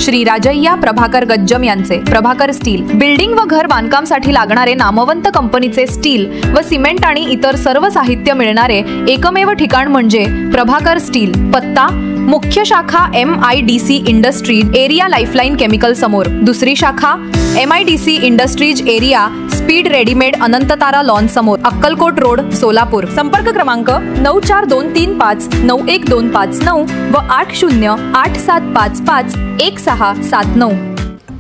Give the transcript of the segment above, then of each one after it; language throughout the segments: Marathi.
श्री राजय्या प्रभाकर गज्जम यांचे प्रभाकर स्टील बिल्डिंग व घर बांधकामासाठी लागणारे नामवंत कंपनीचे स्टील व सिमेंट आणि इतर सर्व साहित्य मिळणारे एकमेव ठिकाण म्हणजे प्रभाकर स्टील। पत्ता मुख्य शाखा MIDC industries area lifeline chemical समोर, दुसरी शाखा MIDC industries area speed readymade Anantatara lawn समोर, अक्कलकोट रोड सोलापूर। संपर्क क्रमांक 9423591259 व 8087551679।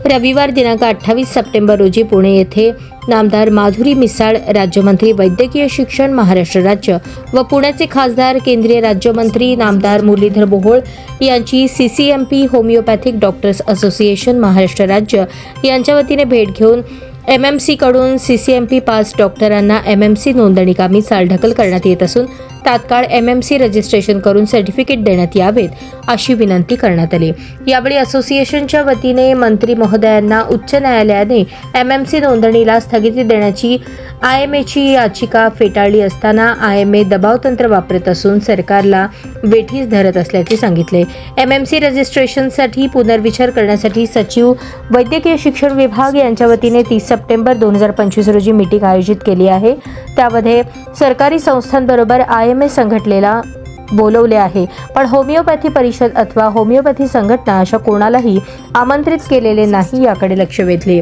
रविवार दिनांक 28 सप्टेंबर रोजी पुणे येथे नामदार माधुरी मिसाळ, राज्यमंत्री वैद्यकीय शिक्षण महाराष्ट्र राज्य व पुण्याचे खासदार केंद्रीय राज्यमंत्री नामदार मुरलीधर मोहोळ यांची CCMP homeopathic doctors association Maharashtra राज्य यांच्या वतीने भेट घेऊन MMC कडून CCMP पास डॉक्टरांना MMC नोंदणीकामी चालढकल करण्यात येत असून तात्काळ MMC रजिस्ट्रेशन करून सर्टिफिकेट देण्यात यावेत अशी विनंती करण्यात आली। यावेळी असोसिएशनच्या वतीने मंत्री महोदयांना उच्च न्यायालयाने MMC नोंदणीला स्थगिती देण्याची IMAची याचिका फेटाळली असताना IMA दबाव तंत्र वापरत असून सरकारला वेठीस धरत असल्याचे सांगितले। MMC रजिस्ट्रेशनसाठी पुनर्विचार करण्यासाठी सचिव वैद्यकीय शिक्षण विभाग यांच्या वतीने 30 सप्टेंबर 2025 रोजी मीटिंग आयोजित केली आहे। त्यामध्ये सरकारी संस्थांबरोबर IMA संघटनेला बोलवले आहे, पण होमिओपॅथी परिषद अथवा होमिओपॅथी संघटना अशा कोणालाही आमंत्रित केलेले नाही याकडे लक्ष वेधले।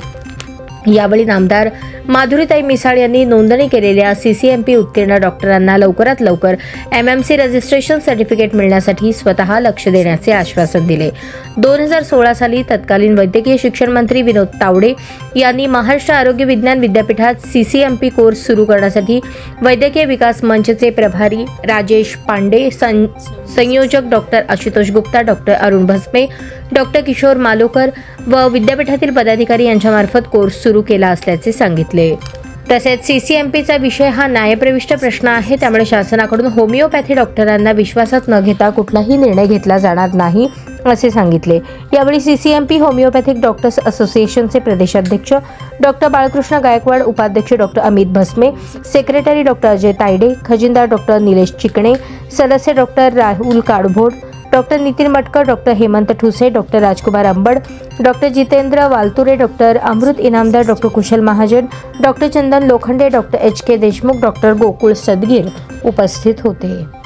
यावेळी नामदार माधुरीताई मिसाळ यांनी नोंदणी केलेल्या CCMP उत्तीर्ण डॉक्टरांना लवकरात लवकर MMC रजिस्ट्रेशन सर्टिफिकेट मिळण्यासाठी स्वतः लक्ष देण्याचे आश्वासन दिले। 2016 साली तत्कालीन वैद्यकीय शिक्षण मंत्री विनोद तावडे यांनी महाराष्ट्र आरोग्य विज्ञान विद्यापीठात CCMP कोर्स सुरू करण्यासाठी वैद्यकीय विकास मंचचे प्रभारी राजेश पांडे, संयोजक doctor Ashutosh Gupta, doctor Arun Bhasme, doctor Kishore मालोकर व विद्यापीठातील पदाधिकारी यांच्यामार्फत कोर्स सुरू केला असल्याचे सांगितले। तसेच CCMPचा विषय हा न्यायप्रविष्ट प्रश्न आहे, त्यामुळे शासनाकडून होमिओपॅथी डॉक्टरांना विश्वासात न घेता कुठलाही निर्णय घेतला जाणार नाही असे सांगितले। यावेळी CCMP होमिओपॅथिक डॉक्टर्स असोसिएशनचे प्रदेशाध्यक्ष डॉक्टर बाळकृष्ण गायकवाड, उपाध्यक्ष doctor Amit Bhasme, secretary doctor Ajay Tayade, खजिनदार डॉक्टर निलेश चिकणे, सदस्य doctor Rahul Kadbhod, doctor Nitin Matkar, doctor Hemant Thuse, doctor Rajkumar Ambad, doctor Jitendra Walture, doctor Amrut Inamdar, doctor Kushal Mahajan, doctor Chandan Lokhande, doctor HK Deshmukh, doctor Gokul Sadgir उपस्थित होते।